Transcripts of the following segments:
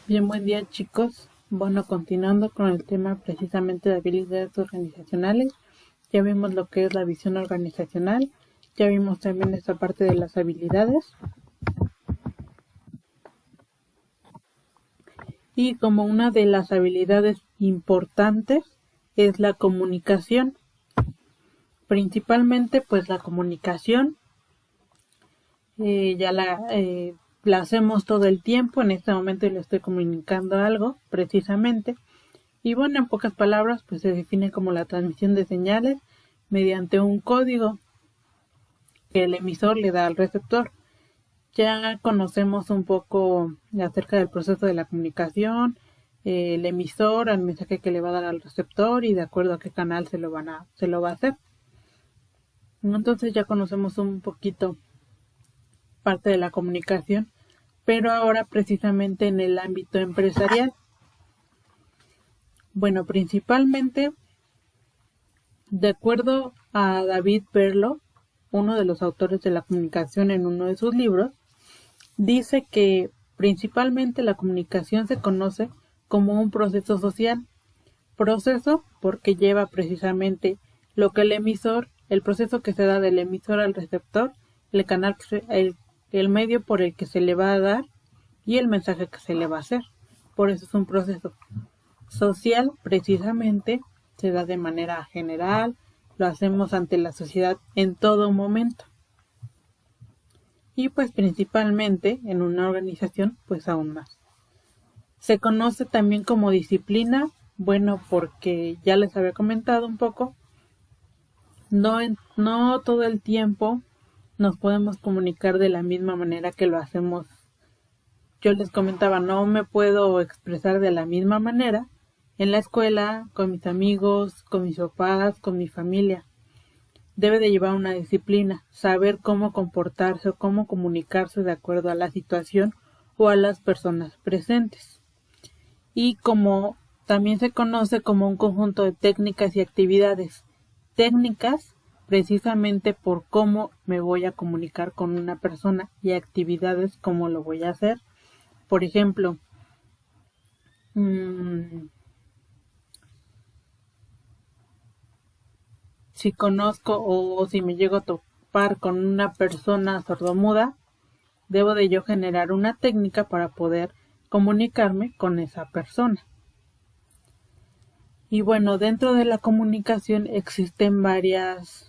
Bien, buen día chicos. Bueno, continuando con el tema precisamente de habilidades organizacionales, ya vimos lo que es la visión organizacional, ya vimos también esta parte de las habilidades y como una de las habilidades importantes es la comunicación. Principalmente pues la comunicación ya la hacemos todo el tiempo. En este momento le estoy comunicando algo precisamente. Y bueno, en pocas palabras, pues se define como la transmisión de señales mediante un código que el emisor le da al receptor. Ya conocemos un poco acerca del proceso de la comunicación, el emisor, al mensaje que le va a dar al receptor y de acuerdo a qué canal se lo va a hacer. Entonces ya conocemos un poquito parte de la comunicación, pero ahora precisamente en el ámbito empresarial. Bueno, principalmente de acuerdo a David Perlo, uno de los autores de la comunicación en uno de sus libros, dice que principalmente la comunicación se conoce como un proceso social. Proceso porque lleva precisamente lo que el proceso que se da del emisor al receptor, el canal, el medio por el que se le va a dar y el mensaje que se le va a hacer. Por eso es un proceso social, precisamente se da de manera general, lo hacemos ante la sociedad en todo momento. Y pues principalmente en una organización, pues aún más. Se conoce también como disciplina, bueno, porque ya les había comentado un poco, no todo el tiempo nos podemos comunicar de la misma manera que lo hacemos. Yo les comentaba, no me puedo expresar de la misma manera en la escuela, con mis amigos, con mis papás, con mi familia. Debe de llevar una disciplina, saber cómo comportarse o cómo comunicarse de acuerdo a la situación o a las personas presentes. Y como también se conoce como un conjunto de técnicas y actividades. Técnicas precisamente por cómo me voy a comunicar con una persona y actividades cómo lo voy a hacer. Por ejemplo, si conozco o si me llego a topar con una persona sordomuda, debo de yo generar una técnica para poder comunicarme con esa persona. Y bueno, dentro de la comunicación existen varias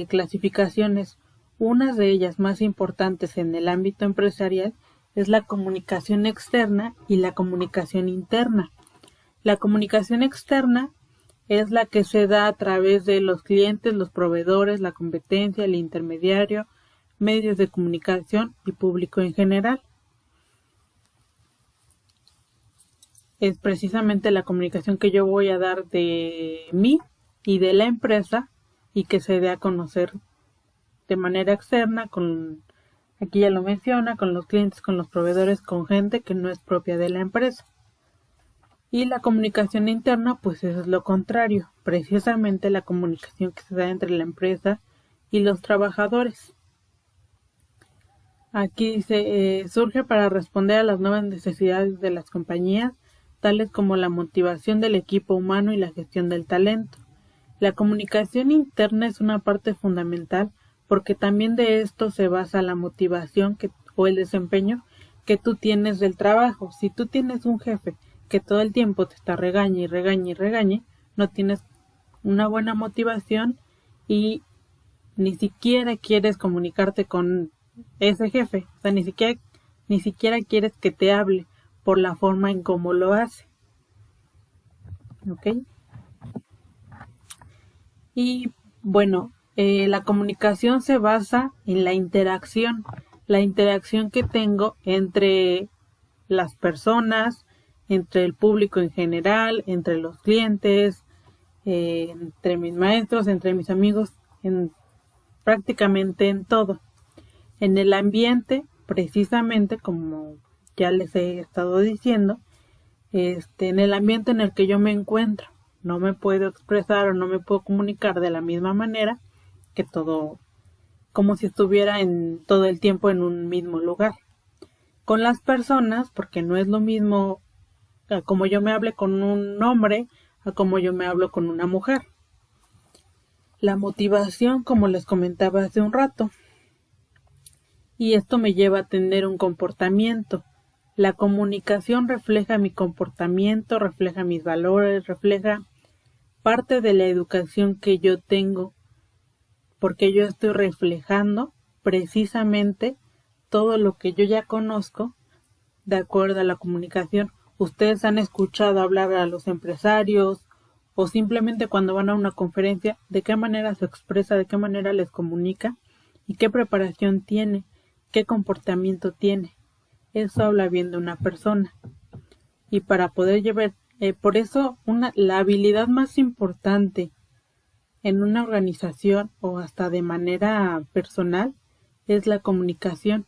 clasificaciones. Una de ellas más importantes en el ámbito empresarial es la comunicación externa y la comunicación interna. La comunicación externa es la que se da a través de los clientes, los proveedores, la competencia, el intermediario, medios de comunicación y público en general. Es precisamente la comunicación que yo voy a dar de mí y de la empresa y que se dé a conocer de manera externa aquí ya lo menciona, con los clientes, con los proveedores, con gente que no es propia de la empresa. Y la comunicación interna, pues eso es lo contrario, precisamente la comunicación que se da entre la empresa y los trabajadores. Aquí dice, surge para responder a las nuevas necesidades de las compañías, tales como la motivación del equipo humano y la gestión del talento. La comunicación interna es una parte fundamental porque también de esto se basa la motivación o el desempeño que tú tienes del trabajo. Si tú tienes un jefe que todo el tiempo te está regañe y regañe y regañe, no tienes una buena motivación y ni siquiera quieres comunicarte con ese jefe, o sea, ni siquiera quieres que te hable por la forma en cómo lo hace. ¿Ok? Y bueno, la comunicación se basa en la interacción que tengo entre las personas, entre el público en general, entre los clientes, entre mis maestros, entre mis amigos, prácticamente en todo. En el ambiente, precisamente como ya les he estado diciendo, en el ambiente en el que yo me encuentro, no me puedo expresar o no me puedo comunicar de la misma manera que como si estuviera en todo el tiempo en un mismo lugar. con las personas, porque no es lo mismo a como yo me hable con un hombre a como yo me hablo con una mujer. La motivación, como les comentaba hace un rato, y esto me lleva a tener un comportamiento. La comunicación refleja mi comportamiento, refleja mis valores, refleja parte de la educación que yo tengo, porque yo estoy reflejando precisamente todo lo que yo ya conozco de acuerdo a la comunicación. Ustedes han escuchado hablar a los empresarios o simplemente cuando van a una conferencia, de qué manera se expresa, de qué manera les comunica y qué preparación tiene, qué comportamiento tiene. Eso habla bien de una persona. Y para poder llevar, por eso la habilidad más importante en una organización o hasta de manera personal es la comunicación.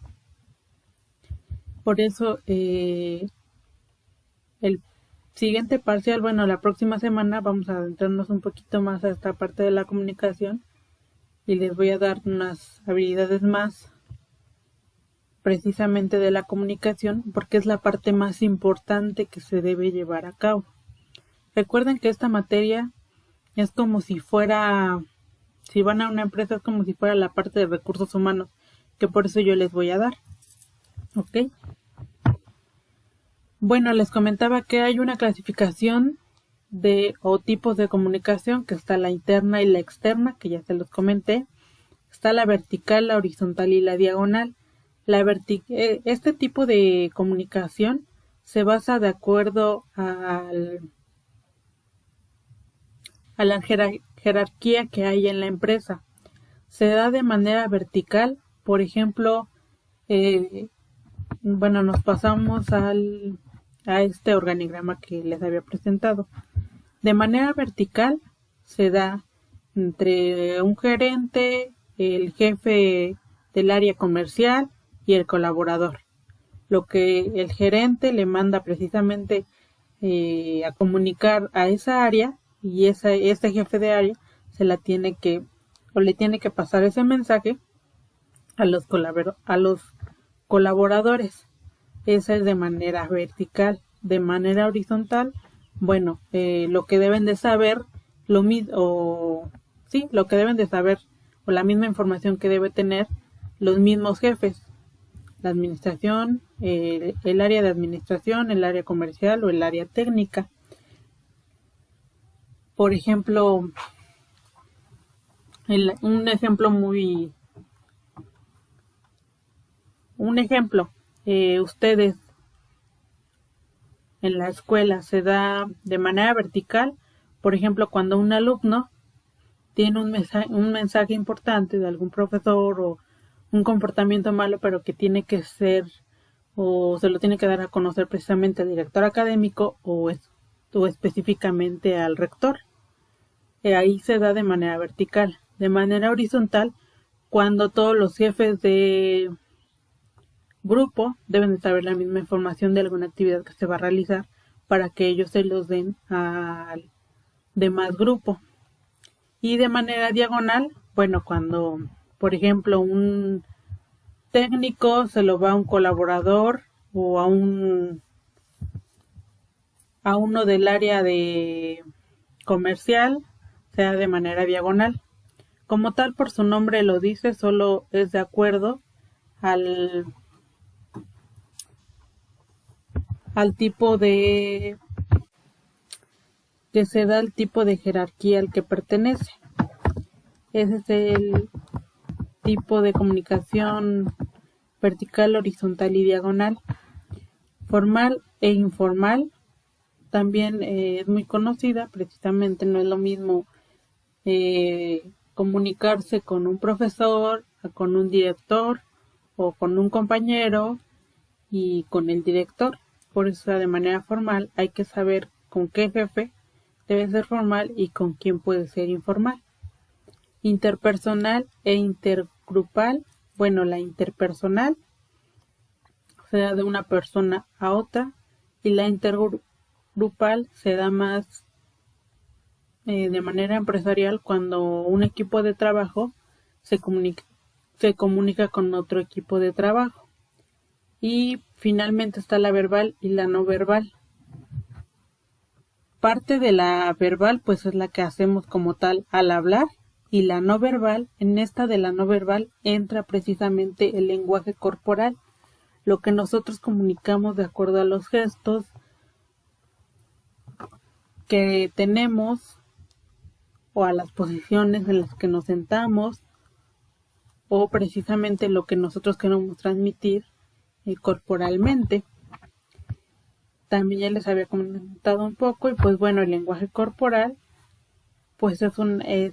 Por eso el siguiente parcial, bueno, la próxima semana vamos a adentrarnos un poquito más a esta parte de la comunicación y les voy a dar unas habilidades más precisamente de la comunicación porque es la parte más importante que se debe llevar a cabo. Recuerden que esta materia es como si fuera, si van a una empresa es como si fuera la parte de recursos humanos, que por eso yo les voy a dar. ¿Ok? Bueno, les comentaba que hay una clasificación o tipos de comunicación, que está la interna y la externa, que ya se los comenté. Está la vertical, la horizontal y la diagonal. Este tipo de comunicación se basa de acuerdo a la jerarquía que hay en la empresa. Se da de manera vertical, por ejemplo, nos pasamos a este organigrama que les había presentado. De manera vertical se da entre un gerente, el jefe del área comercial y el colaborador. Lo que el gerente le manda precisamente a comunicar a esa área y este jefe de área le tiene que pasar ese mensaje a los colaboradores. Esa es de manera vertical. De manera horizontal, lo que deben de saber, lo que deben de saber, o la misma información que debe tener los mismos jefes, la administración, el área de administración, el área comercial o el área técnica. Por ejemplo, un ejemplo, ustedes en la escuela se da de manera vertical, por ejemplo, cuando un alumno tiene un mensaje importante de algún profesor o un comportamiento malo, pero que tiene que ser o se lo tiene que dar a conocer precisamente al director académico o específicamente al rector. Ahí se da de manera vertical. De manera horizontal, cuando todos los jefes de grupo deben de saber la misma información de alguna actividad que se va a realizar para que ellos se los den al demás grupo. Y de manera diagonal, cuando, por ejemplo, un técnico se lo va a un colaborador o a uno del área de comercial, sea de manera diagonal. Como tal, por su nombre lo dice, solo es de acuerdo al tipo de que se da el tipo de jerarquía al que pertenece. Ese es el tipo de comunicación vertical, horizontal y diagonal. Formal e informal también es muy conocida, precisamente no es lo mismo comunicarse con un profesor, con un director o con un compañero y con el director. Por eso de manera formal hay que saber con qué jefe debe ser formal y con quién puede ser informal. Interpersonal e intergrupal. La interpersonal se da de una persona a otra y la intergrupal se da más de manera empresarial cuando un equipo de trabajo se comunica con otro equipo de trabajo. Y finalmente está la verbal y la no verbal. Parte de la verbal pues es la que hacemos como tal al hablar, y la no verbal, en esta de la no verbal entra precisamente el lenguaje corporal, lo que nosotros comunicamos de acuerdo a los gestos que tenemos o a las posiciones en las que nos sentamos, o precisamente lo que nosotros queremos transmitir corporalmente. También ya les había comentado un poco, y pues bueno, el lenguaje corporal pues es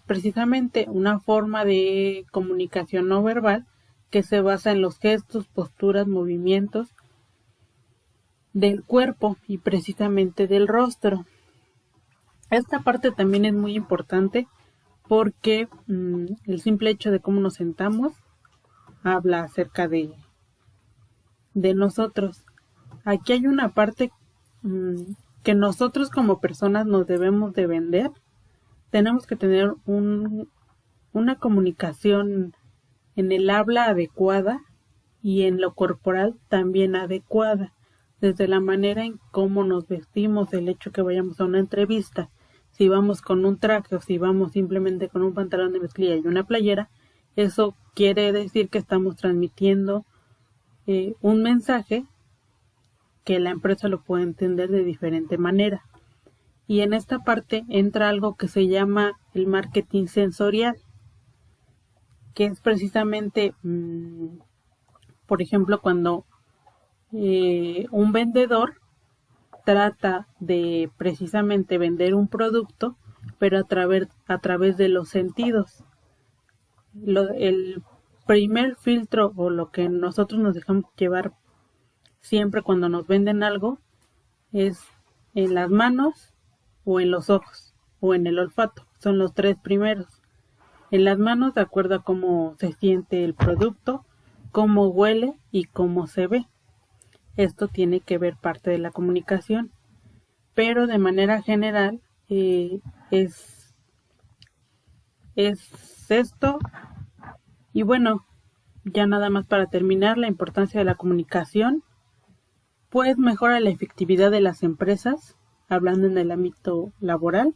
precisamente una forma de comunicación no verbal que se basa en los gestos, posturas, movimientos del cuerpo y precisamente del rostro. Esta parte también es muy importante porque el simple hecho de cómo nos sentamos habla acerca de nosotros. Aquí hay una parte que nosotros como personas nos debemos de vender. Tenemos que tener una comunicación en el habla adecuada y en lo corporal también adecuada, desde la manera en cómo nos vestimos, el hecho que vayamos a una entrevista, si vamos con un traje o si vamos simplemente con un pantalón de mezclilla y una playera, eso quiere decir que estamos transmitiendo un mensaje que la empresa lo puede entender de diferente manera. Y en esta parte entra algo que se llama el marketing sensorial, que es precisamente, por ejemplo, cuando un vendedor trata de precisamente vender un producto, pero a través de los sentidos. El primer filtro, o lo que nosotros nos dejamos llevar siempre cuando nos venden algo, es en las manos, o en los ojos, o en el olfato. Son los tres primeros. En las manos, de acuerdo a cómo se siente el producto, cómo huele y cómo se ve. Esto tiene que ver parte de la comunicación, pero de manera general es esto. Y bueno, ya nada más para terminar, la importancia de la comunicación pues mejora la efectividad de las empresas, hablando en el ámbito laboral.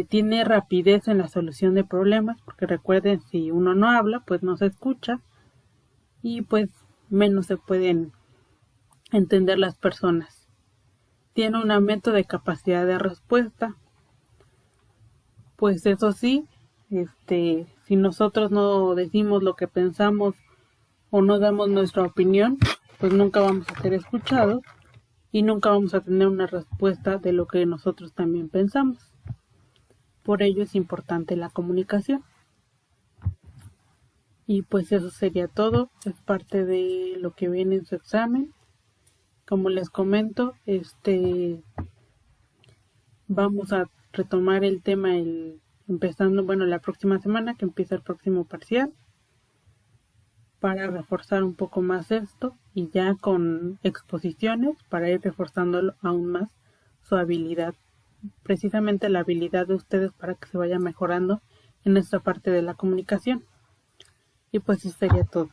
Tiene rapidez en la solución de problemas, porque recuerden, si uno no habla, pues no se escucha y pues menos se pueden entender las personas. Tiene un aumento de capacidad de respuesta. Pues eso sí, si nosotros no decimos lo que pensamos o no damos nuestra opinión, pues nunca vamos a ser escuchados y nunca vamos a tener una respuesta de lo que nosotros también pensamos. Por ello es importante la comunicación. Y pues eso sería todo. Es parte de lo que viene en su examen. Como les comento, vamos a retomar el tema empezando, la próxima semana, que empieza el próximo parcial, para reforzar un poco más esto, y ya con exposiciones para ir reforzando aún más su habilidad, precisamente la habilidad de ustedes, para que se vaya mejorando en esta parte de la comunicación. Y pues eso sería todo.